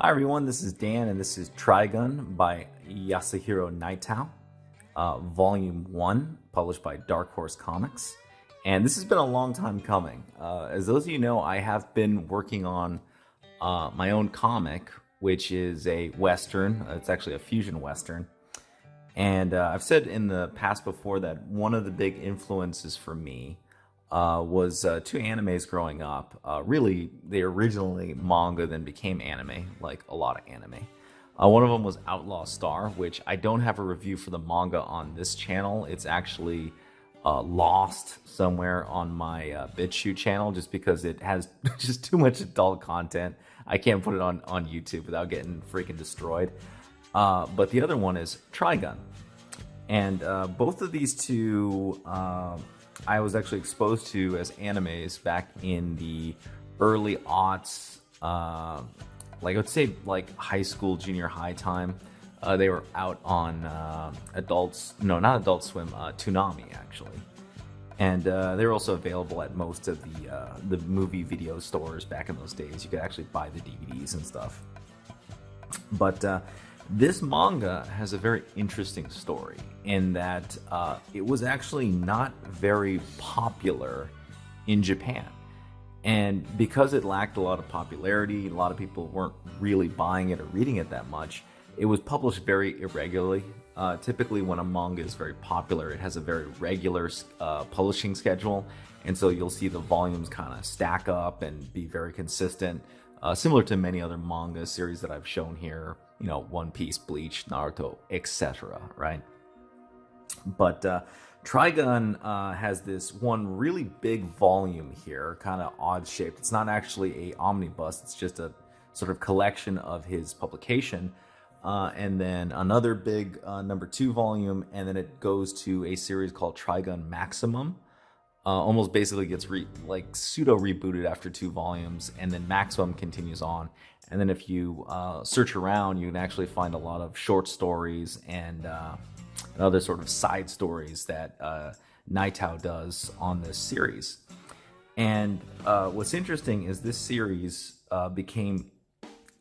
Hi everyone, this is Dan and this is Trigun by Yasuhiro Nightow, Volume 1, published by Dark Horse Comics. And this has been a long time coming. As those of you know, I have been working on my own comic, which is a Western. It's actually a fusion Western. And I've said in the past before that one of the big influences for me was two animes growing up. Really, they originally manga, then became anime, like a lot of anime. One of them was Outlaw Star, which I don't have a review for the manga on this channel. It's actually lost somewhere on my BitChute channel just because it has just too much adult content. I can't put it on YouTube without getting freaking destroyed. But the other one is Trigun. And both of these two I was actually exposed to as animes back in the early aughts, like I would say like high school, junior high time. They were out on not Adult Swim, Toonami actually. And they were also available at most of the movie video stores back in those days. You could actually buy the DVDs and stuff. But this manga has a very interesting story in that it was actually not very popular in Japan. And because it lacked a lot of popularity, a lot of people weren't really buying it or reading it that much, it was published very irregularly. Typically when a manga is very popular, it has a very regular publishing schedule. And so you'll see the volumes kind of stack up and be very consistent. Similar to many other manga series that I've shown here, you know, One Piece, Bleach, Naruto, etc., right? But Trigun has this one really big volume here, kind of odd shaped. It's not actually a omnibus, it's just a sort of collection of his publication. And then another big number 2 volume, and then it goes to a series called Trigun Maximum. Almost basically gets pseudo rebooted after 2 volumes, and then Maximum continues on. And then if you search around, you can actually find a lot of short stories and other sort of side stories that Nightow does on this series. And what's interesting is this series became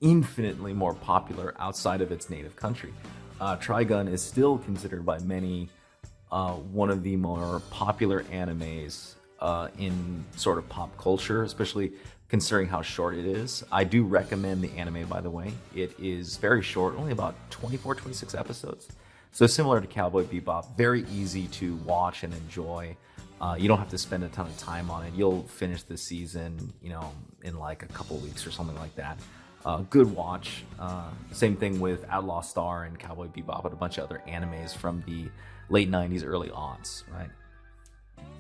infinitely more popular outside of its native country. Trigun is still considered by many one of the more popular animes in sort of pop culture, especially considering how short it is. I do recommend the anime, by the way. It is very short, only about 24, 26 episodes. So similar to Cowboy Bebop, very easy to watch and enjoy. You don't have to spend a ton of time on it. You'll finish the season, you know, in like a couple weeks or something like that. Good watch. Same thing with Outlaw Star and Cowboy Bebop and a bunch of other animes from the late 90s, early aughts, right?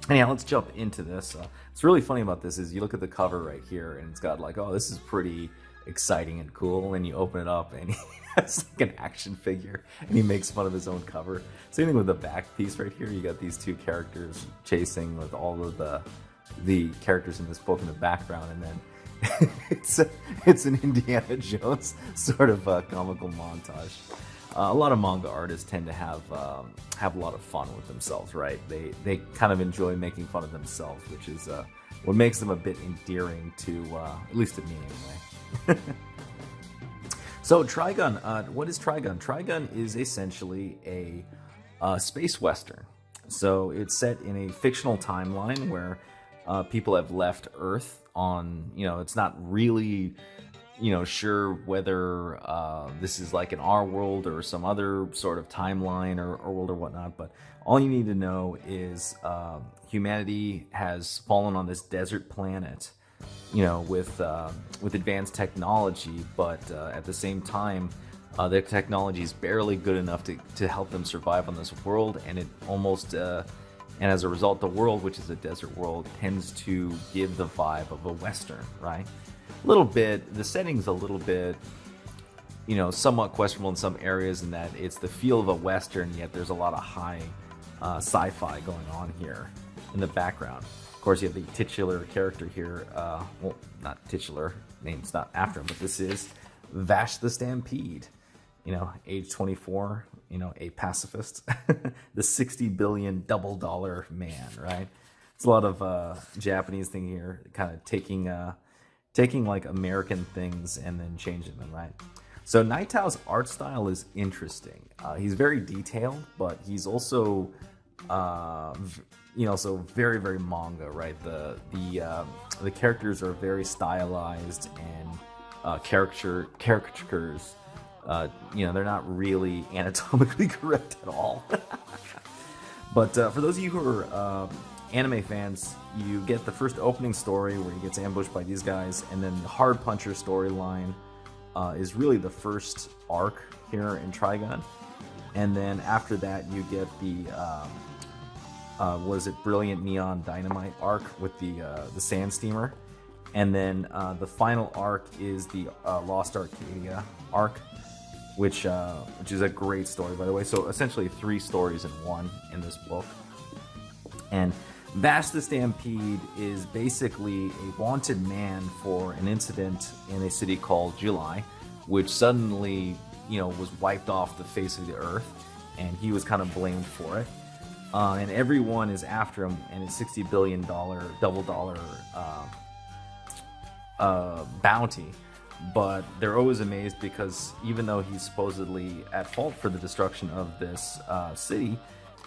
Anyhow, let's jump into this. What's really funny about this is you look at the cover right here and it's got like, oh, this is pretty exciting and cool. And you open it up and he has like an action figure and he makes fun of his own cover. Same thing with the back piece right here. You got these two characters chasing with all of the characters in this book in the background, and then it's an Indiana Jones sort of comical montage. A lot of manga artists tend to have a lot of fun with themselves, right? They kind of enjoy making fun of themselves, which is what makes them a bit endearing to, at least to me anyway. So Trigun, what is Trigun? Trigun is essentially a space western. So it's set in a fictional timeline where people have left Earth on, you know, it's not really, you know, sure whether this is like in our world or some other sort of timeline or world or whatnot, but all you need to know is humanity has fallen on this desert planet, you know, with advanced technology, but at the same time, their technology is barely good enough to help them survive on this world, and it almost and as a result, the world, which is a desert world, tends to give the vibe of a Western, right? A little bit, the setting's a little bit, you know, somewhat questionable in some areas in that it's the feel of a Western, yet there's a lot of high sci-fi going on here in the background. Of course, you have the titular character here, well, not titular, name's not after him, but this is Vash the Stampede. You know, age 24, you know, a pacifist, the 60 billion double dollar man, right? It's a lot of Japanese thing here, kind of taking taking like American things and then changing them, right? So Nightow's art style is interesting. He's very detailed, but he's also, so very, very manga, right? The characters are very stylized and caricatures. They're not really anatomically correct at all. But for those of you who are anime fans, you get the first opening story where he gets ambushed by these guys, and then the Hard Puncher storyline is really the first arc here in Trigun. And then after that, you get the Brilliant Neon Dynamite arc with the Sand Steamer, and then the final arc is the Lost Arcadia arc, which is a great story, by the way. So essentially 3 stories in one in this book. And Vash the Stampede is basically a wanted man for an incident in a city called July, which suddenly, was wiped off the face of the earth, and he was kind of blamed for it. And everyone is after him, and his $60 billion double dollar bounty. But they're always amazed because even though he's supposedly at fault for the destruction of this city,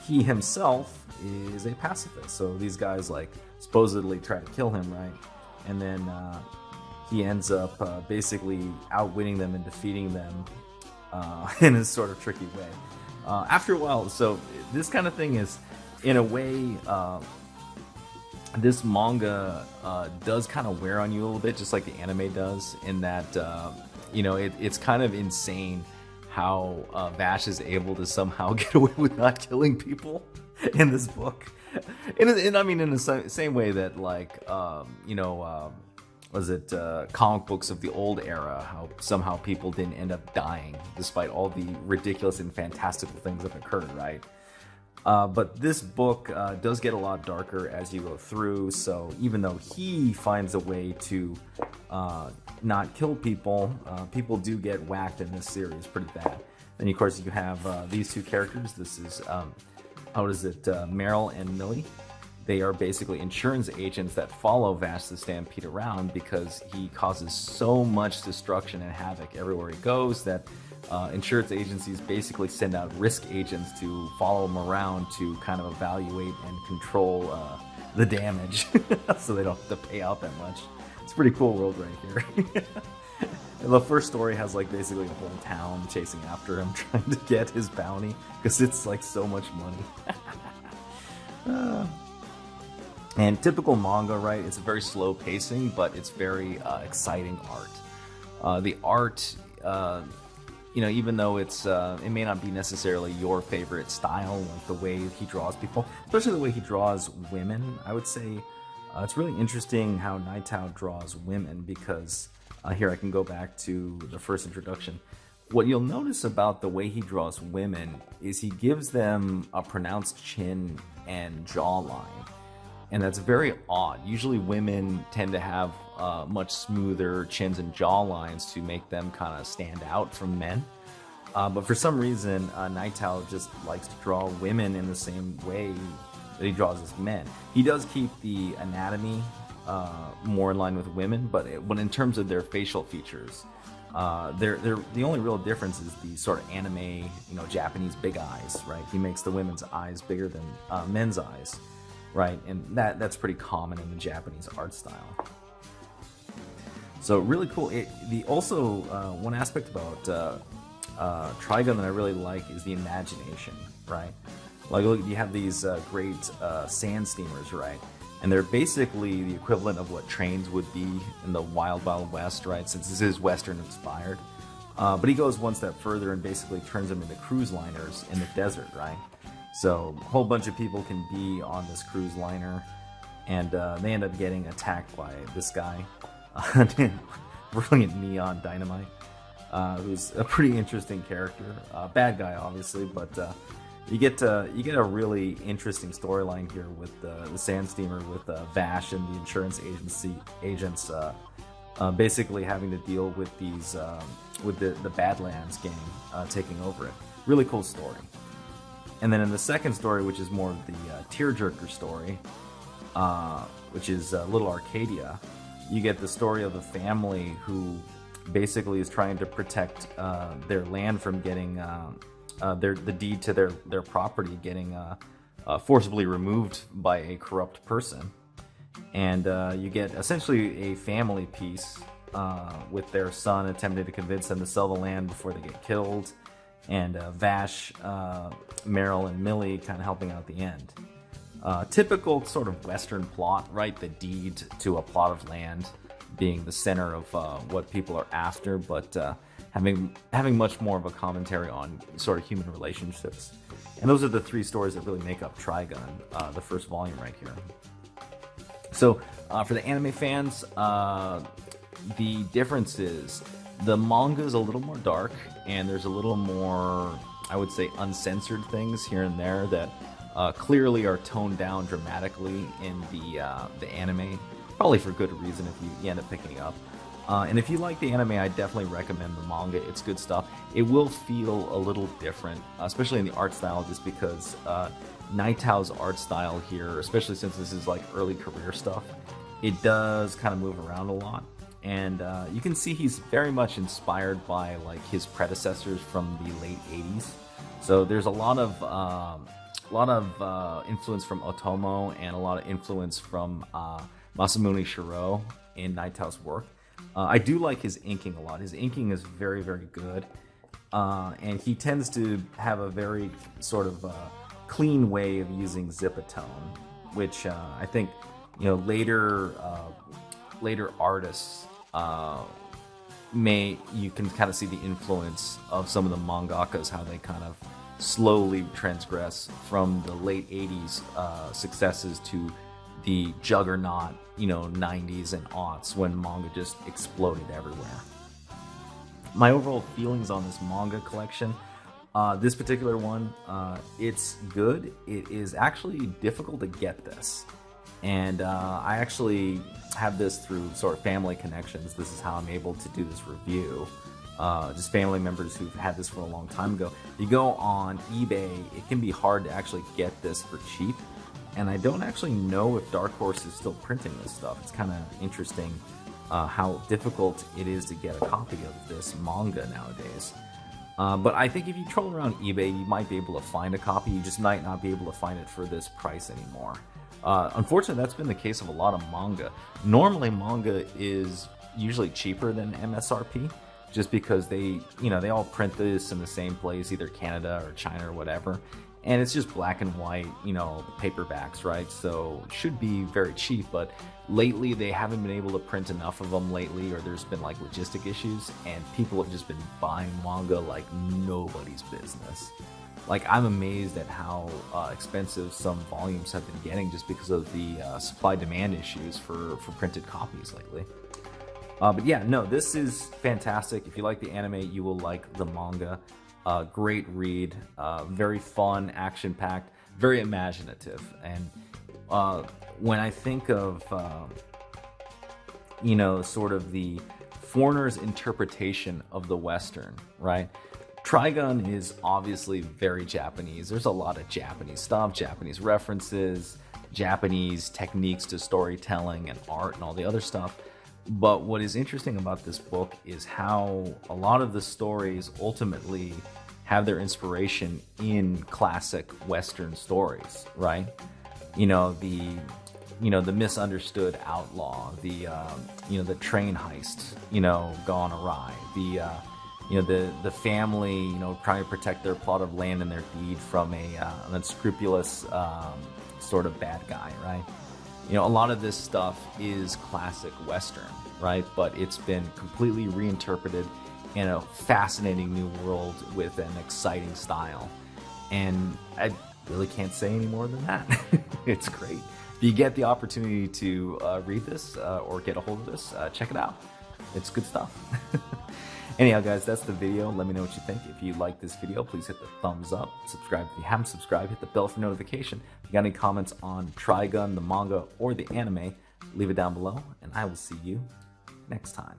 he himself is a pacifist. So these guys supposedly try to kill him, right? And then he ends up basically outwitting them and defeating them in a sort of tricky way. After a while, so this kind of thing is, in a way, this manga does kind of wear on you a little bit, just like the anime does, in that, it's kind of insane how Vash is able to somehow get away with not killing people in this book. And I mean, in the same way that, comic books of the old era, how somehow people didn't end up dying despite all the ridiculous and fantastical things that occurred, right? But this book does get a lot darker as you go through, so even though he finds a way to not kill people, people do get whacked in this series pretty bad. Then, of course, you have these 2 characters. This is, Meryl and Millie. They are basically insurance agents that follow Vash the Stampede around because he causes so much destruction and havoc everywhere he goes that insurance agencies basically send out risk agents to follow him around to kind of evaluate and control the damage so they don't have to pay out that much. It's a pretty cool world right here. The first story has basically a whole town chasing after him trying to get his bounty because it's so much money. And typical manga, right? It's a very slow pacing, but it's very exciting art. The art, even though it may not be necessarily your favorite style, like the way he draws people, especially the way he draws women, I would say it's really interesting how Nightow draws women because here I can go back to the first introduction. What you'll notice about the way he draws women is he gives them a pronounced chin and jawline. And that's very odd. Usually women tend to have much smoother chins and jawlines to make them kind of stand out from men. But for some reason, Nightow just likes to draw women in the same way that he draws his men. He does keep the anatomy more in line with women, but when in terms of their facial features, the only real difference is the sort of anime, Japanese big eyes, right? He makes the women's eyes bigger than men's eyes. Right, and that's pretty common in the Japanese art style. So really cool. One aspect about Trigun that I really like is the imagination, right? Look, you have these great sand steamers, right? And they're basically the equivalent of what trains would be in the Wild Wild West, right? Since this is Western inspired. But he goes one step further and basically turns them into cruise liners in the desert, right? So a whole bunch of people can be on this cruise liner, and they end up getting attacked by this guy, Brilliant Neon Dynamite, who's a pretty interesting character. Bad guy, obviously, but you get a really interesting storyline here with the Sand Steamer, with Vash and the insurance agents basically having to deal with these with the Badlands gang taking over it. Really cool story. And then in the second story, which is more of the tearjerker story, which is Little Arcadia, you get the story of a family who basically is trying to protect their land from getting the deed to their property getting forcibly removed by a corrupt person. And you get essentially a family piece with their son attempting to convince them to sell the land before they get killed, and Vash, Meryl, and Millie kind of helping out at the end. Typical sort of Western plot, right? The deed to a plot of land being the center of what people are after, but having much more of a commentary on sort of human relationships. And those are the three stories that really make up Trigun, the first volume right here. So for the anime fans, the difference is the manga is a little more dark, and there's a little more, I would say, uncensored things here and there that clearly are toned down dramatically in the anime, probably for good reason if you end up picking it up. And if you like the anime, I definitely recommend the manga. It's good stuff. It will feel a little different, especially in the art style, just because Nightow's art style here, especially since this is like early career stuff, it does kind of move around a lot. And you can see he's very much inspired by like his predecessors from the late 80s. So there's a lot of influence from Otomo and a lot of influence from Masamune Shirow in Nightow's work. I do like his inking a lot. His inking is very, very good. And he tends to have a very sort of clean way of using zipatone, which I think, you know, later artists you can kind of see the influence of some of the mangakas, how they kind of slowly transgress from the late 80s successes to the juggernaut, you know, 90s and aughts when manga just exploded everywhere. My overall feelings on this manga collection, this particular one, it's good. It is actually difficult to get this. And I actually have this through sort of family connections. This is how I'm able to do this review. Just family members who've had this for a long time ago. You go on eBay, it can be hard to actually get this for cheap. And I don't actually know if Dark Horse is still printing this stuff. It's kind of interesting how difficult it is to get a copy of this manga nowadays. But I think if you troll around eBay, you might be able to find a copy. You just might not be able to find it for this price anymore. Unfortunately, that's been the case of a lot of manga. Normally, manga is usually cheaper than MSRP, just because they all print this in the same place, either Canada or China or whatever. And it's just black and white, paperbacks, right? So it should be very cheap, but lately they haven't been able to print enough of them lately, or there's been like logistic issues, and people have just been buying manga like nobody's business. Like, I'm amazed at how expensive some volumes have been getting just because of the supply-demand issues for printed copies lately. But yeah, no, this is fantastic. If you like the anime, you will like the manga. Great read, very fun, action-packed, very imaginative. And when I think of, sort of the foreigner's interpretation of the Western, right? Trigun is obviously very Japanese. There's a lot of Japanese stuff, Japanese references, Japanese techniques to storytelling and art and all the other stuff. But what is interesting about this book is how a lot of the stories ultimately have their inspiration in classic Western stories, right? The misunderstood outlaw, the train heist, gone awry, the family, trying to protect their plot of land and their deed from an unscrupulous sort of bad guy, right? A lot of this stuff is classic Western, right? But it's been completely reinterpreted in a fascinating new world with an exciting style. And I really can't say any more than that. It's great. If you get the opportunity to read this or get a hold of this, check it out. It's good stuff. Anyhow, guys, that's the video. Let me know what you think. If you like this video, please hit the thumbs up. Subscribe if you haven't subscribed. Hit the bell for notification. If you got any comments on Trigun, the manga, or the anime, leave it down below, and I will see you next time.